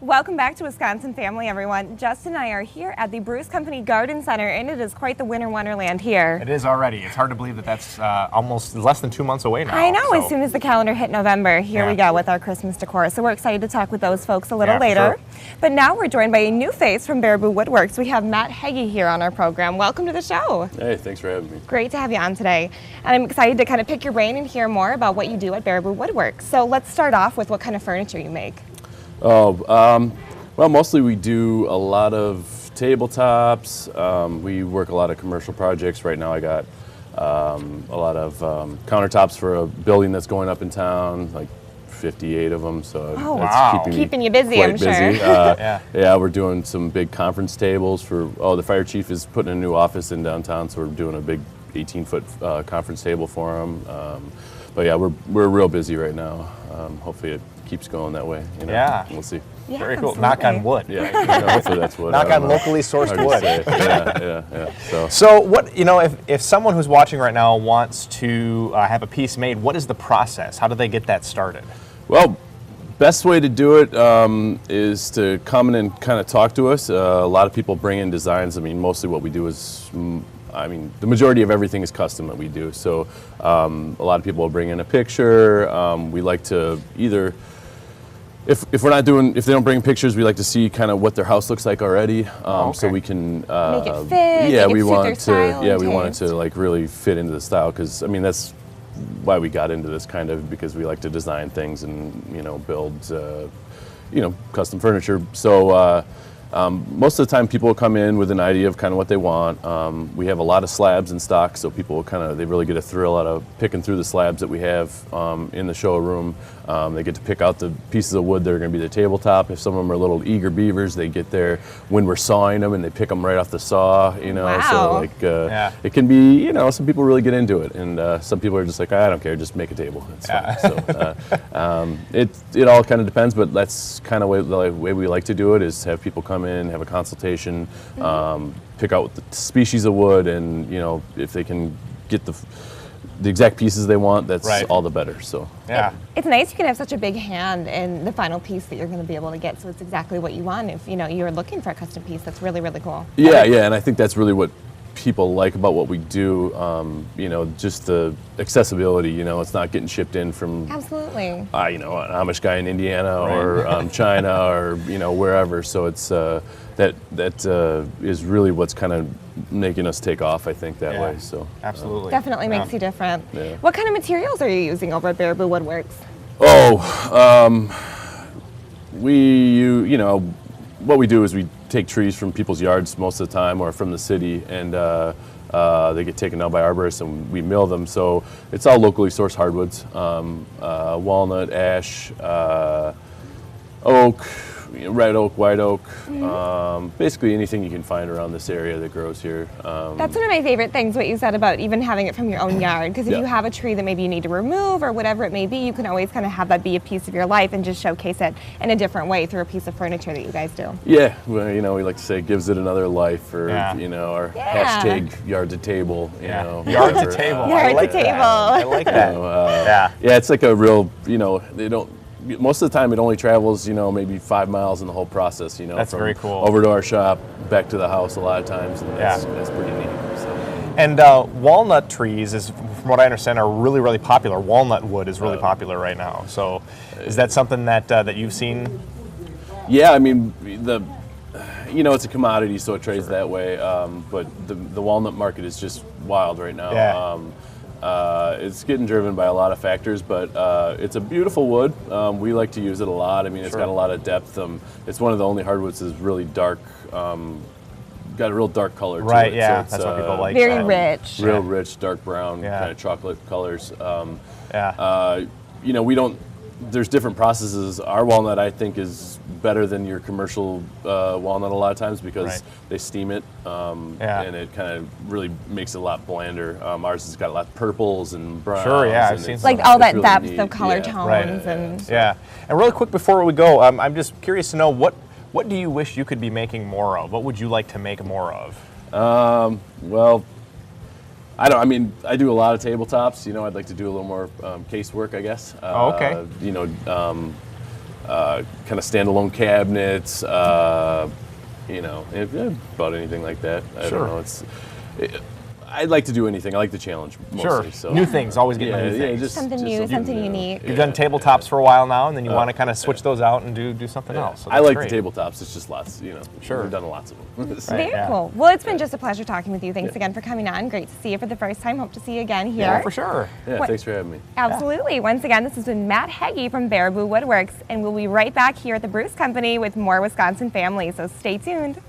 Welcome back to Wisconsin Family, everyone. Justin and I are here at the Bruce Company Garden Center, and it is quite the winter wonderland here. It is already. It's hard to believe that that's almost less than 2 months away now. I know. So. As soon as the calendar hit November, here we go with our Christmas decor. So we're excited to talk with those folks a little later. Sure. But now we're joined by a new face from Baraboo Woodworks. We have Matt Heggie here on our program. Welcome to the show. Hey, thanks for having me. Great to have you on today. And I'm excited to kind of pick your brain and hear more about what you do at Baraboo Woodworks. So let's start off with what kind of furniture you make. Well, mostly we do a lot of tabletops. We work a lot of commercial projects. Right now I got a lot of countertops for a building that's going up in town, like 58 of them. So that's keeping you busy, I'm sure. Yeah, we're doing some big conference tables for, the fire chief is putting a new office in downtown, so we're doing a big 18-foot conference table for him. But yeah, we're real busy right now. Hopefully it keeps going that way. Yeah. We'll see. Yeah, very cool. Absolutely. Knock on wood. Yeah, hopefully that's wood. Knock on locally sourced wood. Yeah. So what, if someone who's watching right now wants to have a piece made, what is the process? How do they get that started? Well, best way to do it is to come in and kind of talk to us. A lot of people bring in designs. I mean, mostly what we do is, the majority of everything is custom that we do. So a lot of people will bring in a picture. We like to either, if they don't bring pictures, we like to see kind of what their house looks like already, so we can make it fit. We want it to like really fit into the style, because that's why we got into this, kind of because we like to design things and build custom furniture. So most of the time people will come in with an idea of kind of what they want. We have a lot of slabs in stock, so people they really get a thrill out of picking through the slabs that we have in the showroom. They get to pick out the pieces of wood that are going to be the tabletop. If some of them are little eager beavers, they get there when we're sawing them and they pick them right off the saw. Wow. So it can be, some people really get into it, and some people are just like, I don't care, just make a table. It's fine. So it all kind of depends, but that's kind of the way we like to do it, is have people come in, have a consultation, pick out the species of wood, and if they can get the exact pieces they want, that's all the better. So it's nice you can have such a big hand in the final piece that you're going to be able to get, so it's exactly what you want. If you're looking for a custom piece, that's really, really cool. Yeah, and I think that's really what people like about what we do. Just the accessibility. It's not getting shipped in from an Amish guy in Indiana or China or wherever. So it's that is really what's kind of making us take off, I think, that way. So absolutely, definitely makes you different. What kind of materials are you using over at Baraboo Woodworks? What we do is we take trees from people's yards most of the time, or from the city, and they get taken down by arborists and we mill them. So it's all locally sourced hardwoods, walnut, ash, oak, red oak, white oak, basically anything you can find around this area that grows here. That's one of my favorite things, what you said about even having it from your own yard, because if you have a tree that maybe you need to remove or whatever it may be, you can always kind of have that be a piece of your life and just showcase it in a different way through a piece of furniture that you guys do. Yeah, well, we like to say it gives it another life, or our hashtag yard to table, Yard to table. Yard to table. I like that. It's like a real, most of the time it only travels, maybe 5 miles in the whole process, That's from very cool. over to our shop, back to the house a lot of times, and that's pretty neat. So. And walnut trees, from what I understand, are really, really popular. Walnut wood is really popular right now. So is that something that you've seen? Yeah, it's a commodity, so it trades that way, but the walnut market is just wild right now. It's getting driven by a lot of factors, but it's a beautiful wood. We like to use it a lot. It's got a lot of depth. It's one of the only hardwoods that's really dark, got a real dark color to it. Right, so that's what people like. Very rich. Real rich, dark brown, kind of chocolate colors. There's different processes. Our walnut, I think, is better than your commercial walnut a lot of times, because they steam it, and it kind of really makes it a lot blander. Ours has got a lot of purples and browns. Sure, I've seen like all that really depth neat. of color tones. And really quick before we go, I'm just curious to know, what do you wish you could be making more of? What would you like to make more of? Well, I do a lot of tabletops. I'd like to do a little more casework, I guess. kind of standalone cabinets, about anything like that. I Sure. don't know. I'd like to do anything. I like the challenge mostly. Sure. So. New things, always getting new things. just Something new, something unique. You've done tabletops for a while now, and then you want to kind of switch those out and do something else. So I like great. the tabletops. It's just lots, Sure. We've done lots of them. So- Very yeah. cool. Well, it's been just a pleasure talking with you. Thanks again for coming on. Great to see you for the first time. Hope to see you again here. Yeah, for sure. Yeah, What- thanks for having me. Absolutely. Once again, this has been Matt Heggie from Baraboo Woodworks, and we'll be right back here at the Bruce Company with more Wisconsin Family, so stay tuned.